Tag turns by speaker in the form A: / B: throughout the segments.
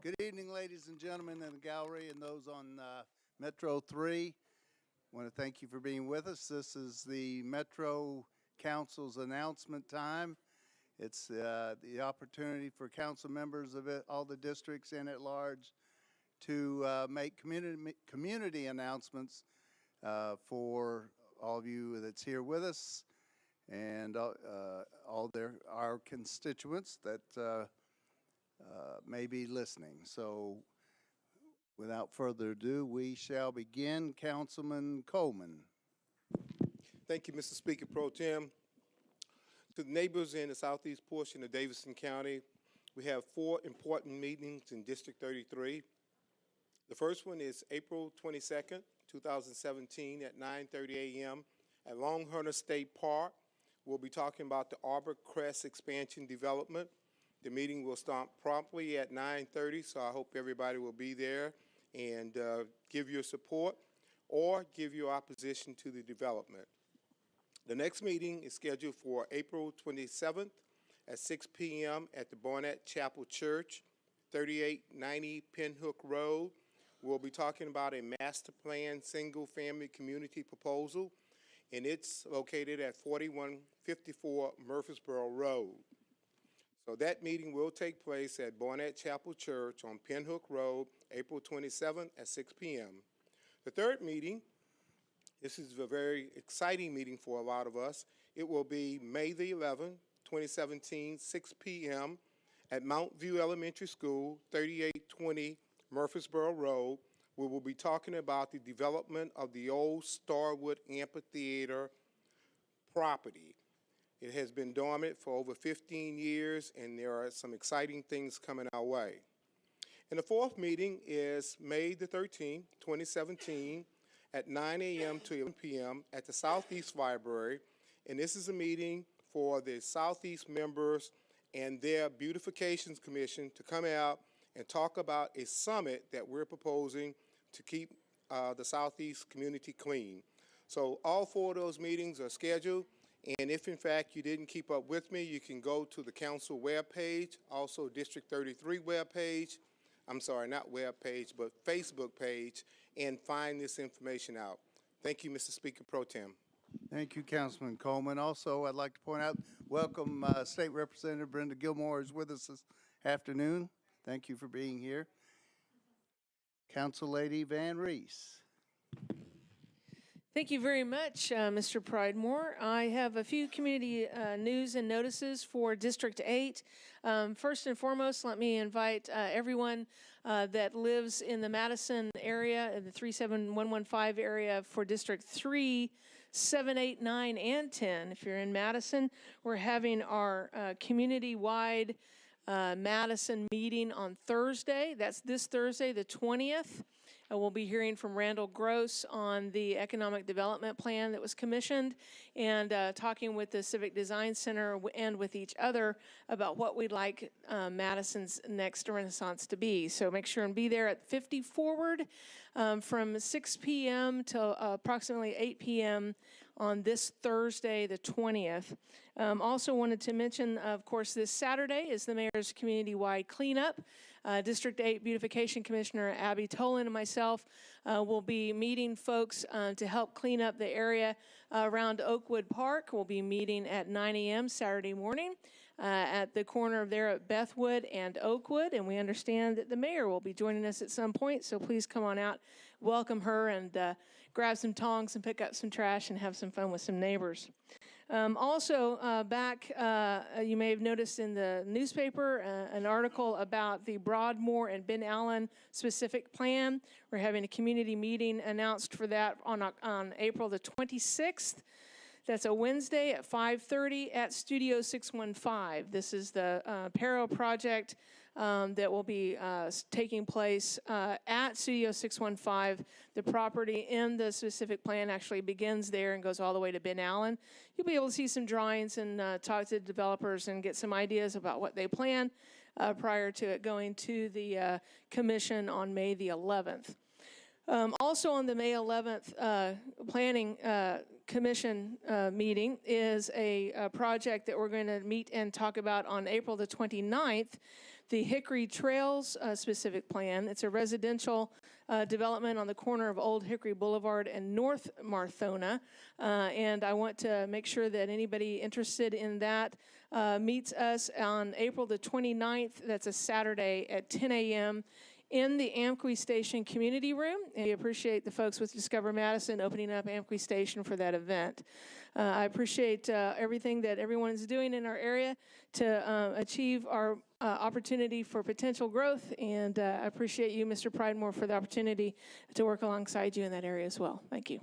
A: Good evening, ladies and gentlemen in the gallery and those on Metro 3. I want to thank you for being with us. This is the Metro Council's announcement time. It's the opportunity for council members of all the districts and at large to make community announcements for all of you that's here with us and our constituents that may be listening. So without further ado, we shall begin. Councilman Coleman.
B: Thank you, Mr. Speaker Pro Tem. To the neighbors in the southeast portion of Davidson County, we have 4 important meetings in District 33. The first one is April 22nd, 2017 at 9:30 a.m. at Longhorn State Park. We'll be talking about the Arbor Crest expansion development. The meeting will start promptly at 9:30, so I hope everybody will be there and give your support or give your opposition to the development. The next meeting is scheduled for April 27th at 6 p.m. at the Barnett Chapel Church, 3890 Pinhook Road. We'll be talking about a master plan single-family community proposal, and it's located at 4154 Murfreesboro Road. So that meeting will take place at Barnett Chapel Church on Pinhook Road, April 27th at 6 p.m. The third meeting, this is a very exciting meeting for a lot of us. It will be May the 11th, 2017, 6 p.m. at Mount View Elementary School, 3820 Murfreesboro Road. We will be talking about the development of the old Starwood Amphitheater property. It has been dormant for over 15 years, and there are some exciting things coming our way. And the fourth meeting is May the 13th, 2017, at 9 a.m. to 11 p.m. at the Southeast Library. And this is a meeting for the Southeast members and their Beautifications Commission to come out and talk about a summit that we're proposing to keep the Southeast community clean. So all 4 of those meetings are scheduled. And if, in fact, you didn't keep up with me, you can go to the council webpage, also District 33 webpage. I'm sorry, not webpage, but Facebook page, and find this information out. Thank you, Mr. Speaker Pro Tem.
A: Thank you, Councilman Coleman. Also, I'd like to point out, welcome State Representative Brenda Gilmore is with us this afternoon. Thank you for being here. Council Lady Van Reese.
C: Thank you very much, Mr. Pridemore. I have a few community news and notices for District 8. First and foremost, let me invite everyone that lives in the Madison area, in the 37115 area for District 3, 7, 8, 9, and 10. If you're in Madison, we're having our community-wide Madison meeting on Thursday. That's this Thursday, the 20th. We'll be hearing from Randall Gross on the economic development plan that was commissioned and talking with the Civic Design Center and with each other about what we'd like Madison's next renaissance to be. So make sure and be there at 50 Forward from 6 p.m. till approximately 8 p.m. on this Thursday, the 20th. Also wanted to mention, of course, this Saturday is the Mayor's Community-Wide Cleanup. District 8 Beautification Commissioner Abby Tolan and myself will be meeting folks to help clean up the area around Oakwood Park. We'll be meeting at 9 a.m. Saturday morning at the corner of there at Bethwood and Oakwood, and we understand that the mayor will be joining us at some point, so please come on out, welcome her, and grab some tongs and pick up some trash and have some fun with some neighbors. You may have noticed in the newspaper an article about the Broadmoor and Ben Allen specific plan. We're having a community meeting announced for that on April the 26th. That's a Wednesday at 5:30 at Studio 615. This is the Paro project that will be taking place at Studio 615. The property in the specific plan actually begins there and goes all the way to Ben Allen. You'll be able to see some drawings and talk to the developers and get some ideas about what they plan prior to it going to the commission on May the 11th. Also on the May 11th Planning Commission meeting is a project that we're going to meet and talk about on April the 29th. the Hickory Trails specific plan. It's a residential development on the corner of Old Hickory Boulevard and North Marthona. And I want to make sure that anybody interested in that meets us on April the 29th. That's a Saturday at 10 a.m. in the Amqui Station Community Room. And we appreciate the folks with Discover Madison opening up Amqui Station for that event. I appreciate everything that everyone is doing in our area to achieve our opportunity for potential growth. And I appreciate you, Mr. Pridemore, for the opportunity to work alongside you in that area as well. Thank you.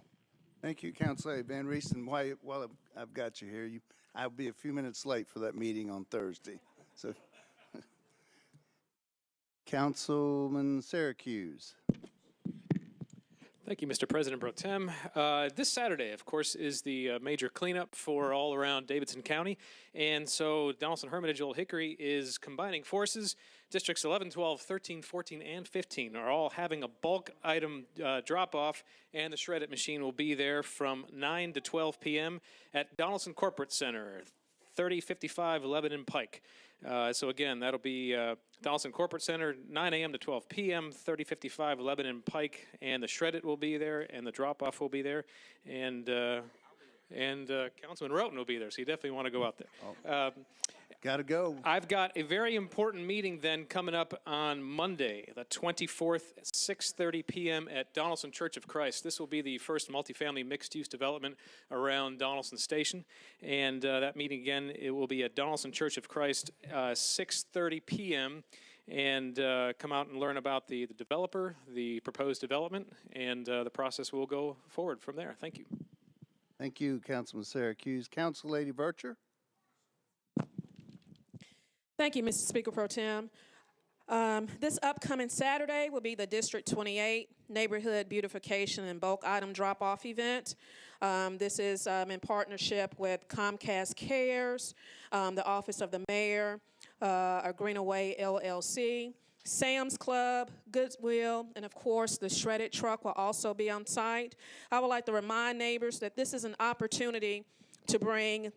A: Thank you, Councilor Van Riesen. While I've got you here, I'll be a few minutes late for that meeting on Thursday. So, Councilman Syracuse.
D: Thank you, Mr. President Pro Tem. This Saturday, of course, is the major cleanup for all around Davidson County. And so Donaldson, Hermitage, Old Hickory is combining forces. Districts 11, 12, 13, 14, and 15 are all having a bulk item drop-off, and the shred-it machine will be there from 9 to 12 p.m. at Donaldson Corporate Center, 3055 Lebanon Pike. So again, that'll be Donaldson Corporate Center, 9 a.m. to 12 p.m., 3055 Lebanon Pike, and the shred-it will be there, and the drop-off will be there, and Councilman Roten will be there, so you definitely want to go out there.
A: Gotta go.
D: I've got a very important meeting then coming up on Monday, the 24th, at 6:30 p.m. at Donaldson Church of Christ. This will be the first multifamily mixed-use development around Donaldson Station. And that meeting, again, it will be at Donaldson Church of Christ, 6:30 p.m. And come out and learn about the developer, the proposed development, and the process will go forward from there. Thank you.
A: Thank you, Councilman Syracuse. Council Lady Vercher.
E: Thank you, Mr. Speaker Pro Tem. This upcoming Saturday will be the District 28 Neighborhood Beautification and Bulk Item Drop-Off event. This is in partnership with Comcast Cares, the Office of the Mayor, Greenaway LLC, Sam's Club, Goodwill, and of course the shredded truck will also be on site. I would like to remind neighbors that this is an opportunity to bring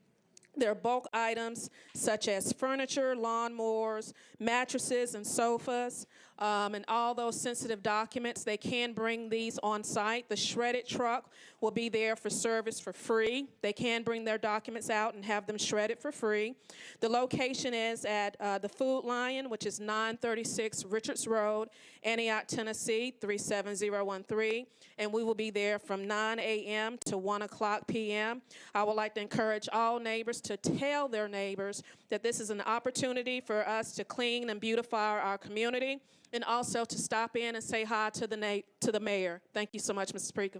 E: their bulk items such as furniture, lawnmowers, mattresses, and sofas, and all those sensitive documents. They can bring these on site. The shredded truck will be there for service for free. They can bring their documents out and have them shredded for free. The location is at the Food Lion, which is 936 Richards Road, Antioch, Tennessee, 37013. And we will be there from 9 a.m. to 1 o'clock p.m. I would like to encourage all neighbors to tell their neighbors that this is an opportunity for us to clean and beautify our community, and also to stop in and say hi to the mayor. Thank you so much, Mr. Speaker.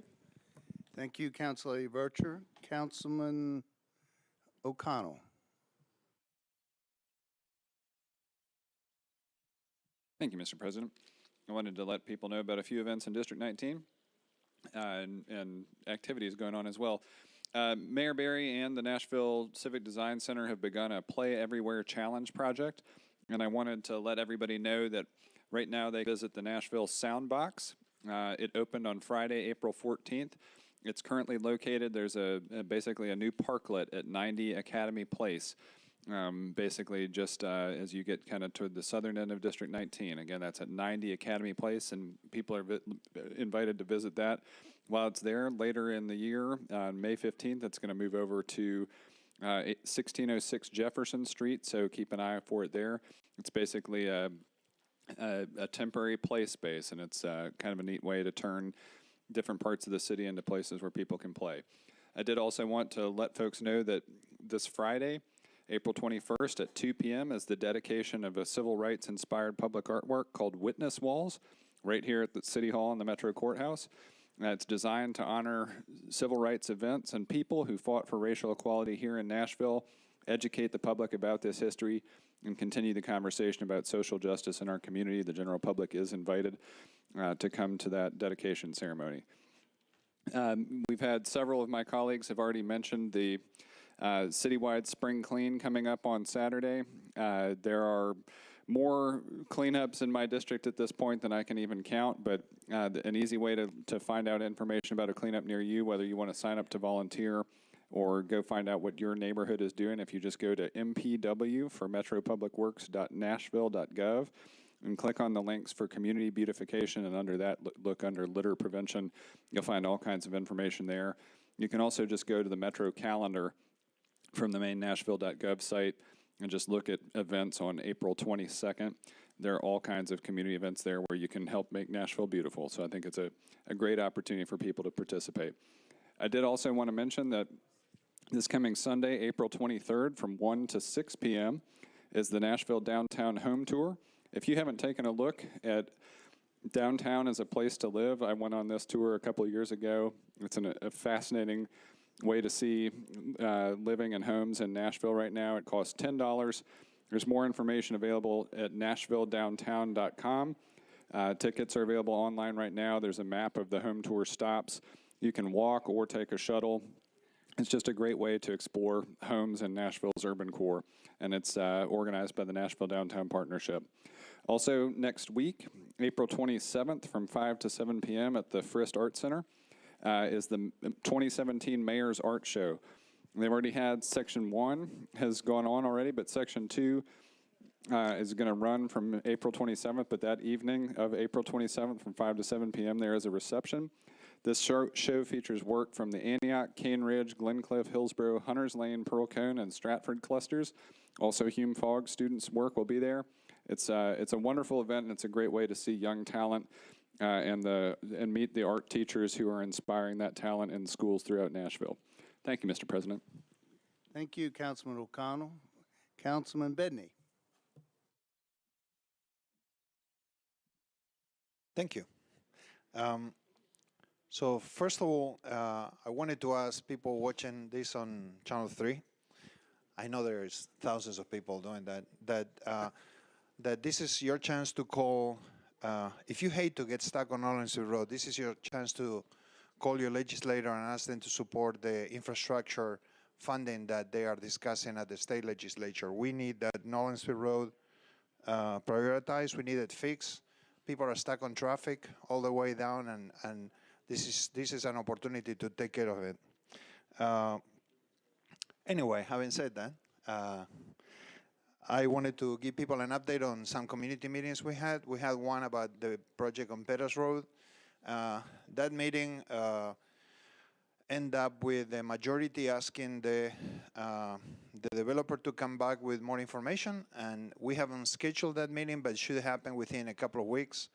A: Thank you, Council Lady Vercher. Councilman O'Connell.
F: Thank you, Mr. President. I wanted to let people know about a few events in District 19 and activities going on as well. Mayor Berry and the Nashville Civic Design Center have begun a Play Everywhere Challenge project, and I wanted to let everybody know that right now they visit the Nashville Soundbox. It opened on Friday, April 14th. It's currently located, there's basically a new parklet at 90 Academy Place, basically just as you get kind of toward the southern end of District 19. Again, that's at 90 Academy Place, and people are invited to visit that. While it's there, later in the year, on May 15th, it's going to move over to 1606 Jefferson Street, so keep an eye for it there. It's basically a temporary play space, and it's kind of a neat way to turn different parts of the city into places where people can play. I did also want to let folks know that this Friday, April 21st at 2 p.m. is the dedication of a civil rights-inspired public artwork called Witness Walls, right here at the City Hall in the Metro Courthouse. It's designed to honor civil rights events and people who fought for racial equality here in Nashville, educate the public about this history, and continue the conversation about social justice in our community. The general public is invited to come to that dedication ceremony. We've had several of my colleagues have already mentioned the citywide spring clean coming up on Saturday. There are more cleanups in my district at this point than I can even count, but an easy way to find out information about a cleanup near you, whether you want to sign up to volunteer or go find out what your neighborhood is doing if you just go to mpw for metropublicworks.nashville.gov and click on the links for community beautification, and under that, look under litter prevention. You'll find all kinds of information there. You can also just go to the Metro calendar from the main nashville.gov site and just look at events on April 22nd. There are all kinds of community events there where you can help make Nashville beautiful. So I think it's a great opportunity for people to participate. I did also want to mention that this coming Sunday, April 23rd, from 1 to 6 p.m. is the Nashville Downtown Home Tour. If you haven't taken a look at downtown as a place to live, I went on this tour a couple of years ago. It's a fascinating way to see living in homes in Nashville right now. It costs $10. There's more information available at nashvilledowntown.com. Tickets are available online right now. There's a map of the home tour stops. You can walk or take a shuttle. It's just a great way to explore homes in Nashville's urban core, and it's organized by the Nashville Downtown Partnership. Also, next week, April 27th from 5 to 7 p.m. at the Frist Art Center, is the 2017 Mayor's Art Show. They've already had Section 1 has gone on already, but Section 2 is going to run from April 27th, but that evening of April 27th from 5 to 7 p.m. there is a reception. This show features work from the Antioch, Cane Ridge, Glencliff, Hillsborough, Hunters Lane, Pearl Cone, and Stratford clusters. Also, Hume Fogg students' work will be there. It's a wonderful event, and it's a great way to see young talent and meet the art teachers who are inspiring that talent in schools throughout Nashville. Thank you, Mr. President.
A: Thank you, Councilman O'Connell. Councilman Bedney.
G: Thank you. So first of all, I wanted to ask people watching this on Channel 3. I know there's thousands of people doing that. That this is your chance to call. If you hate to get stuck on Nolensville Road, this is your chance to call your legislator and ask them to support the infrastructure funding that they are discussing at the state legislature. We need that Nolensville Road prioritized. We need it fixed. People are stuck on traffic all the way down, and this is an opportunity to take care of it. Anyway, having said that, I wanted to give people an update on some community meetings we had. We had one about the project on Peters Road. That meeting ended up with the majority asking the developer to come back with more information, and we haven't scheduled that meeting, but it should happen within a couple of weeks.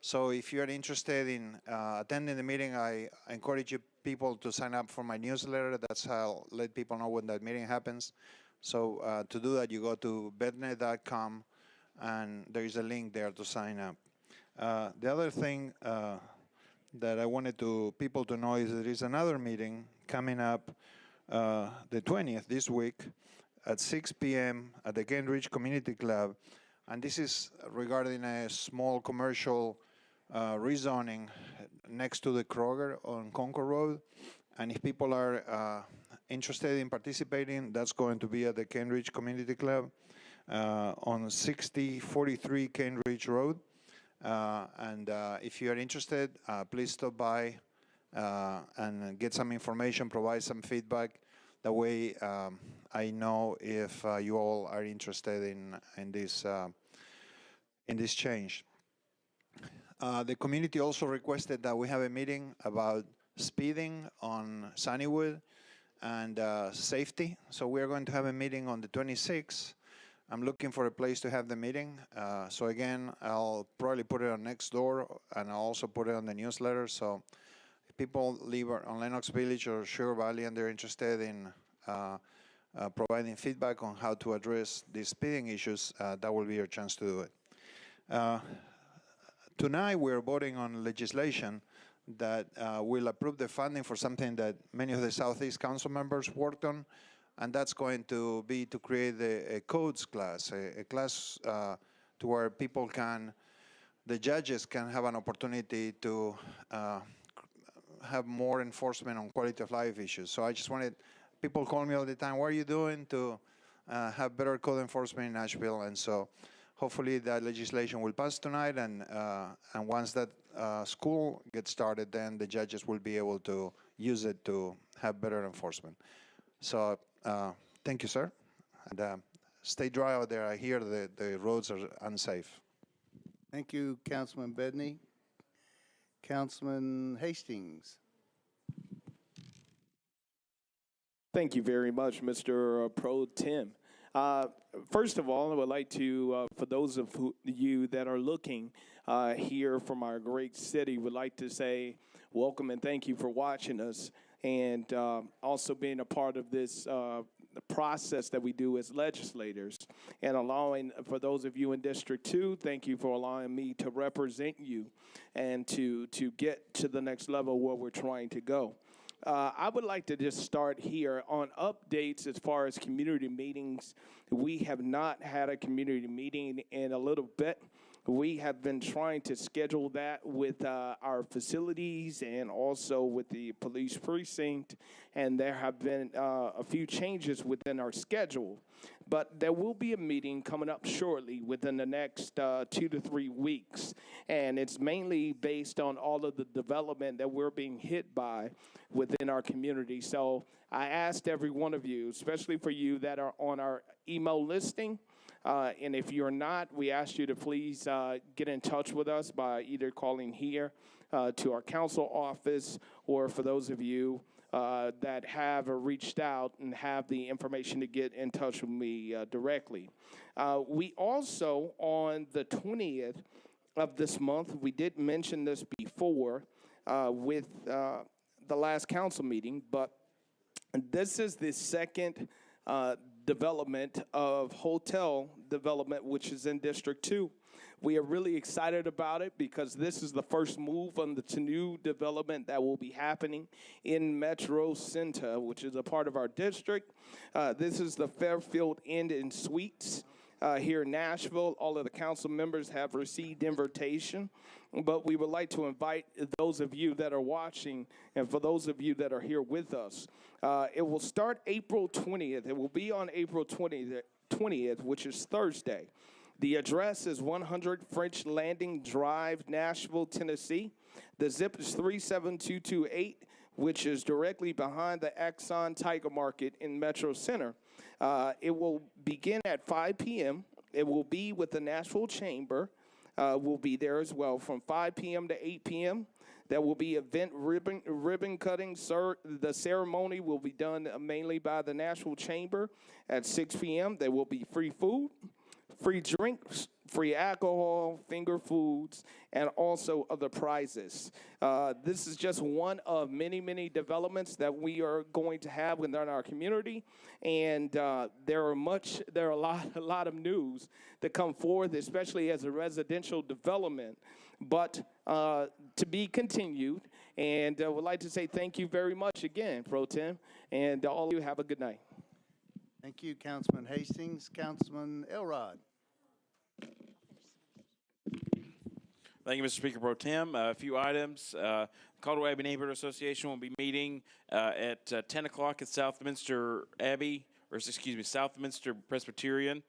G: So if you're interested in attending the meeting, I encourage you people to sign up for my newsletter. That's how I'll let people know when that meeting happens. So to do that, you go to bednet.com, and there is a link there to sign up. The other thing that I wanted people to know is there is another meeting coming up the 20th this week at 6 p.m. at the Cane Ridge Community Club. And this is regarding a small commercial rezoning next to the Kroger on Concord Road. And if people are interested in participating, that's going to be at the Cane Ridge Community Club on 6043 Cane Ridge Road. And if you are interested, please stop by and get some information, provide some feedback. That way I know if you all are interested in this change. The community also requested that we have a meeting about speeding on Sunnywood and safety. So we're going to have a meeting on the 26th. I'm looking for a place to have the meeting. So again, I'll probably put it on Nextdoor, and I'll also put it on the newsletter. So if people live on Lenox Village or Sugar Valley and they're interested in providing feedback on how to address these speeding issues, that will be your chance to do it. Tonight we're voting on legislation that will approve the funding for something that many of the Southeast Council members worked on, and that's going to be to create a codes class, a class to where people the judges can have an opportunity to have more enforcement on quality of life issues. So I just wanted, people call me all the time, what are you doing to have better code enforcement in Nashville? And so hopefully that legislation will pass tonight, and once that school gets started, then the judges will be able to use it to have better enforcement. So thank you, sir. And stay dry out there. I hear the roads are unsafe.
A: Thank you, Councilman Bedney. Councilman Hastings.
H: Thank you very much, Mr. Pro Tem. First of all, I would like to, for those of you that are looking here from our great city, would like to say welcome and thank you for watching us and also being a part of this the process that we do as legislators and allowing, for those of you in District 2, thank you for allowing me to represent you and to get to the next level where we're trying to go. I would like to just start here on updates as far as community meetings. We have not had a community meeting in a little bit. We have been trying to schedule that with our facilities and also with the police precinct, and there have been a few changes within our schedule. But there will be a meeting coming up shortly within the next 2 to 3 weeks, and it's mainly based on all of the development that we're being hit by within our community. So I asked every one of you, especially for you that are on our email listing, and if you're not, we ask you to please get in touch with us by either calling here to our council office, or for those of you that have reached out and have the information to get in touch with me directly. We also, on the 20th of this month, we did mention this before with the last council meeting, but this is the second development of hotel development, which is in District 2. We are really excited about it because this is the first move on the new development that will be happening in Metro Center, which is a part of our district. This is the Fairfield Inn and Suites here in Nashville. All of the council members have received invitation, but we would like to invite those of you that are watching and for those of you that are here with us. It will start April 20th. It will be on April 20th, which is Thursday. The address is 100 French Landing Drive, Nashville, Tennessee. The zip is 37228, which is directly behind the Exxon Tiger Market in Metro Center. It will begin at 5 p.m. It will be with the Nashville Chamber. Will be there as well from 5 p.m. to 8 p.m. There will be event ribbon cutting. The ceremony will be done mainly by the Nashville Chamber at 6 p.m. There will be free food, free drinks, free alcohol, finger foods, and also other prizes. This is just one of many, many developments that we are going to have within our community, and there are a lot of news to come forth, especially as a residential development, but to be continued. And I would like to say thank you very much again, Pro Tem, and all of you have a good night.
A: Thank you, Councilman Hastings. Councilman Elrod.
I: Thank you, Mr. Speaker Pro Tem. A few items. Caldwell Abbey Neighborhood Association will be meeting at 10 o'clock at Southminster Abbey, or excuse me, Southminster Presbyterian.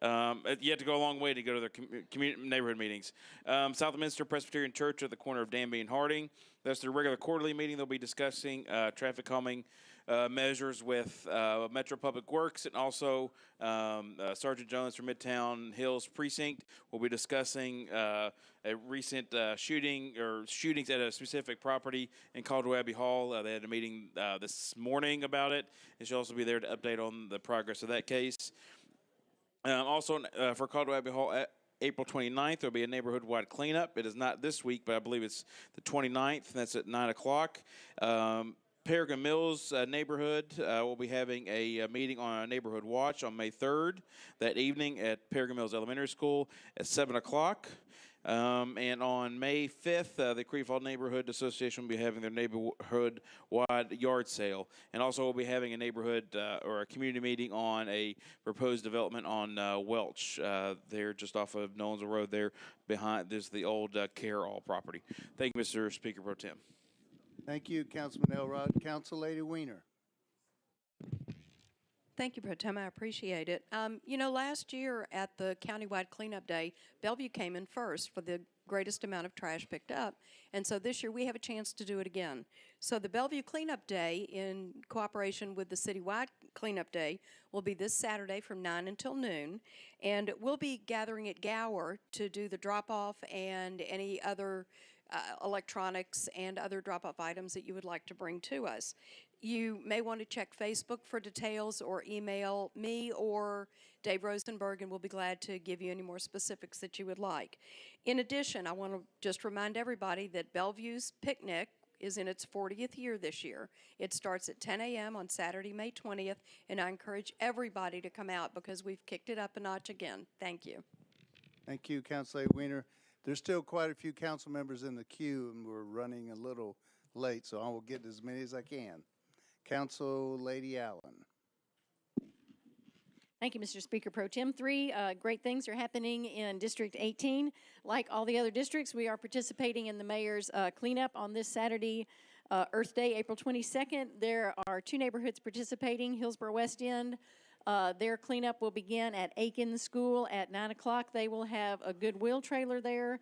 I: You have to go a long way to go to their community neighborhood meetings. Southminster Presbyterian Church at the corner of Danby and Harding. That's their regular quarterly meeting. They'll be discussing traffic calming measures with Metro Public Works, and also Sergeant Jones from Midtown Hills Precinct will be discussing a recent shootings at a specific property in Caldwell Abbey Hall. They had a meeting this morning about it, and she'll also be there to update on the progress of that case. Also, for Caldwell Abbey Hall, April 29th, there'll be a neighborhood-wide cleanup. It is not this week, but I believe it's the 29th, and that's at 9 o'clock. Peregrine Mills neighborhood will be having a meeting on a neighborhood watch on May 3rd that evening at Peregrine Mills Elementary School at 7 o'clock. And on May 5th, the Creek Falls Neighborhood Association will be having their neighborhood-wide yard sale. And also we'll be having a neighborhood or a community meeting on a proposed development on Welch. They're just off of Nolensville Road there behind. There's the old Care-All property. Thank you, Mr. Speaker Pro Tem.
A: Thank you, Councilman Elrod. Council Lady Weiner.
J: Thank you, Pro Tem. I appreciate it. You know, last year at the countywide cleanup day, Bellevue came in first for the greatest amount of trash picked up. And so this year we have a chance to do it again. So the Bellevue Cleanup Day, in cooperation with the citywide cleanup day, will be this Saturday from 9 until noon. And we'll be gathering at Gower to do the drop-off and any other electronics and other drop-off items that you would like to bring to us. You may want to check Facebook for details or email me or Dave Rosenberg, and we'll be glad to give you any more specifics that you would like. In addition, I want to just remind everybody that Bellevue's Picnic is in its 40th year this year. It starts at 10 a.m. on Saturday, May 20th, and I encourage everybody to come out because we've kicked it up a notch again. Thank you.
A: Thank you, Councilor Weiner. There's still quite a few council members in the queue, and we're running a little late, so I will get as many as I can. Council Lady Allen.
K: Thank you, Mr. Speaker Pro Tem. Three great things are happening in District 18. Like all the other districts, we are participating in the mayor's cleanup on this Saturday, Earth Day, April 22nd. There are 2 neighborhoods participating, Hillsborough West End. Their cleanup will begin at Aiken School at 9 o'clock. They will have a Goodwill trailer there,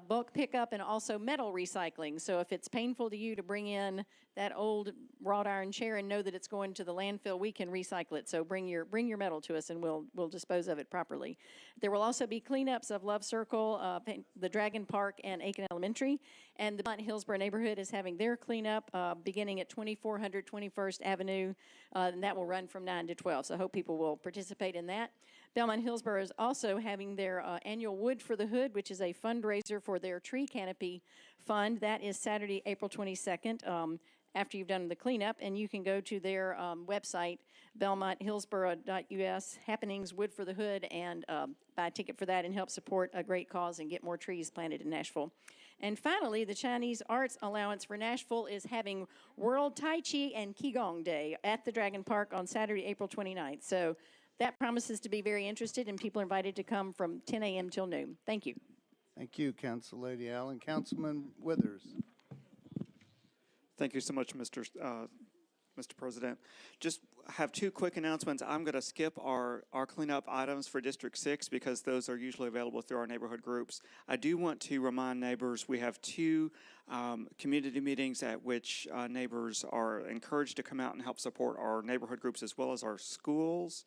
K: bulk pickup, and also metal recycling. So if it's painful to you to bring in that old wrought iron chair and know that it's going to the landfill, we can recycle it. So bring your metal to us and we'll dispose of it properly. There will also be cleanups of Love Circle, the Dragon Park, and Aiken Elementary. And the Belmont Hillsborough neighborhood is having their cleanup beginning at 2400 21st Avenue, and that will run from 9 to 12. So I hope people will participate in that. Belmont Hillsborough is also having their annual Wood for the Hood, which is a fundraiser for their tree canopy fund. That is Saturday, April 22nd, after you've done the cleanup, and you can go to their website, belmonthillsborough.us, Happenings Wood for the Hood, and buy a ticket for that and help support a great cause and get more trees planted in Nashville. And finally, the Chinese Arts Allowance for Nashville is having World Tai Chi and Qigong Day at the Dragon Park on Saturday, April 29th. So that promises to be very interested, and people are invited to come from 10 a.m. till noon. Thank you.
A: Thank you, Council Lady Allen. Councilman Withers.
L: Thank you so much, Mr. President. Just have 2 quick announcements. I'm going to skip our cleanup items for District 6 because those are usually available through our neighborhood groups. I do want to remind neighbors we have 2 community meetings at which neighbors are encouraged to come out and help support our neighborhood groups as well as our schools.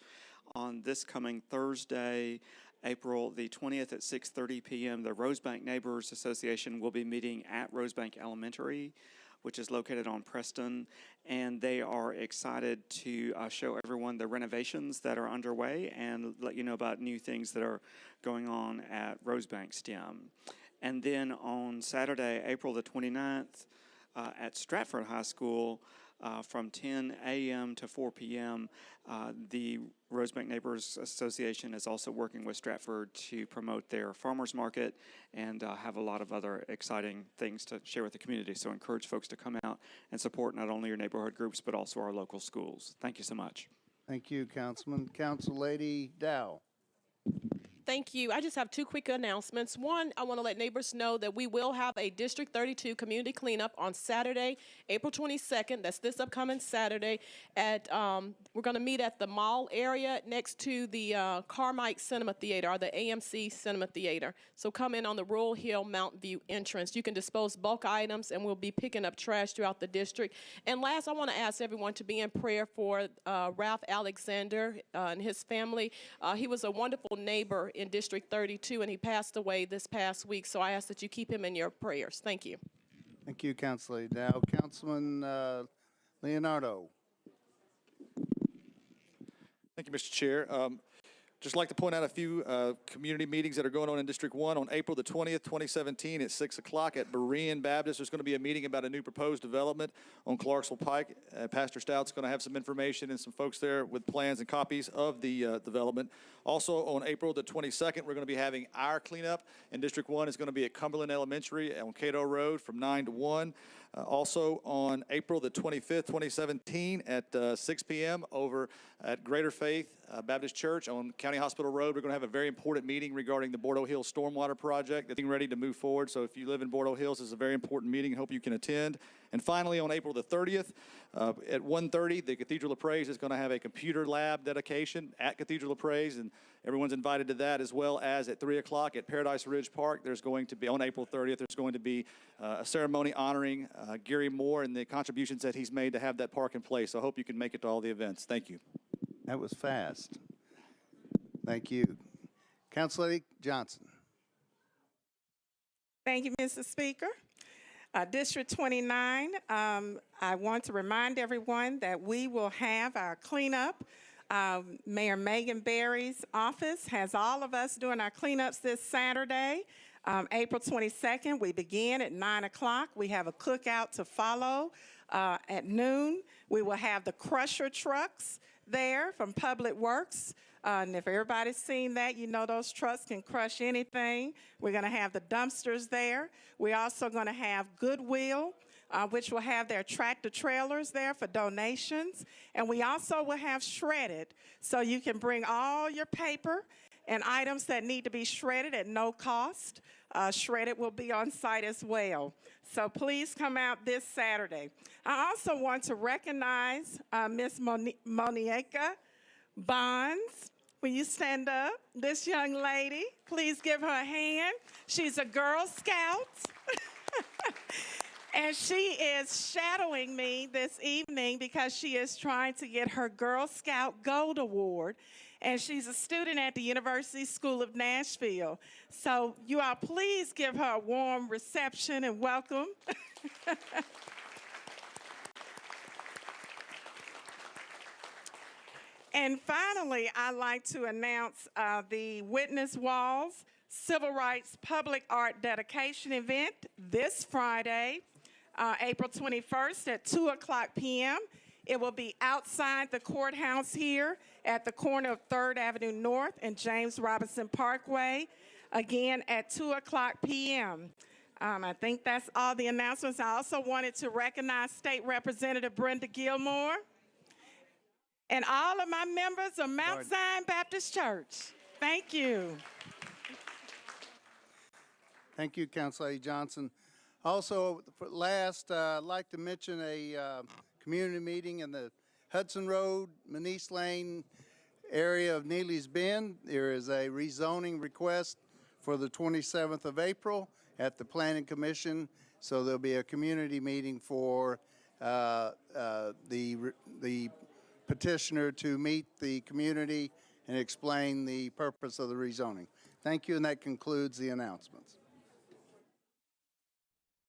L: On this coming Thursday, April the 20th at 6:30 p.m., the Rosebank Neighbors Association will be meeting at Rosebank Elementary, which is located on Preston, and they are excited to show everyone the renovations that are underway and let you know about new things that are going on at Rosebank STEM. And then on Saturday, April the 29th, at Stratford High School, from 10 a.m. to 4 p.m., the Rosebank Neighbors Association is also working with Stratford to promote their farmers market and have a lot of other exciting things to share with the community. So encourage folks to come out and support not only your neighborhood groups, but also our local schools. Thank you so much.
A: Thank you, Councilman. Council Lady Dow.
M: Thank you. I just have 2 quick announcements. One, I want to let neighbors know that we will have a District 32 community cleanup on Saturday, April 22nd. That's this upcoming Saturday. We're going to meet at the mall area next to the Carmike Cinema Theater, or the AMC Cinema Theater. So come in on the Rural Hill Mountain View entrance. You can dispose bulk items, and we'll be picking up trash throughout the district. And last, I want to ask everyone to be in prayer for Ralph Alexander and his family. He was a wonderful neighbor in District 32, and he passed away this past week. So I ask that you keep him in your prayers. Thank you.
A: Thank you, Councilor Dow. Councilman Leonardo.
N: Thank you, Mr. Chair. Just like to point out a few community meetings that are going on in District 1 on April the 20th, 2017 at 6 o'clock at Berean Baptist. There's going to be a meeting about a new proposed development on Clarksville Pike. Pastor Stout's going to have some information and some folks there with plans and copies of the development. Also on April the 22nd, we're going to be having our cleanup in District 1. It's going to be at Cumberland Elementary on Cato Road from 9 to 1. Also on April the 25th, 2017 at 6 p.m. over at Greater Faith Baptist Church on County County Hospital Road. We're going to have a very important meeting regarding the Bordeaux Hills Stormwater Project that's getting ready to move forward. So if you live in Bordeaux Hills, this is a very important meeting. I hope you can attend. And finally, on April the 30th, at 1:30, the Cathedral of Praise is going to have a computer lab dedication at Cathedral of Praise, and everyone's invited to that, as well as at 3 o'clock at Paradise Ridge Park. There's going to be, on April 30th, there's going to be a ceremony honoring Gary Moore and the contributions that he's made to have that park in place. So I hope you can make it to all the events. Thank you.
A: That was fast. Thank you. Councilor Lady Johnson.
O: Thank you, Mr. Speaker. District 29, I want to remind everyone that we will have our cleanup. Mayor Megan Berry's office has all of us doing our cleanups this Saturday, April 22nd. We begin at 9 o'clock. We have a cookout to follow at noon. We will have the crusher trucks there from Public Works. And if everybody's seen that, you know those trucks can crush anything. We're going to have the dumpsters there. We're also going to have Goodwill, which will have their tractor trailers there for donations. And we also will have Shredded, so you can bring all your paper and items that need to be shredded at no cost. Shredded will be on site as well. So please come out this Saturday. I also want to recognize Miss Monica Bonds. Will you stand up? This young lady, please give her a hand. She's a Girl Scout. And she is shadowing me this evening because she is trying to get her Girl Scout Gold Award. And she's a student at the University School of Nashville. So you all please give her a warm reception and welcome. And finally, I'd like to announce the Witness Walls Civil Rights Public Art Dedication event this Friday, April 21st at 2 o'clock p.m. It will be outside the courthouse here at the corner of 3rd Avenue North and James Robinson Parkway, again at 2 o'clock p.m. I think that's all the announcements. I also wanted to recognize State Representative Brenda Gilmore and all of my members of Mount Zion Baptist Church. Thank you.
A: Thank you, Councilor Lady Johnson. Also, for last, I'd like to mention a community meeting in the Hudson Road, Manice Lane area of Neely's Bend. There is a rezoning request for the 27th of April at the Planning Commission. So there'll be a community meeting for the petitioner to meet the community and explain the purpose of the rezoning. Thank you, and that concludes the announcements.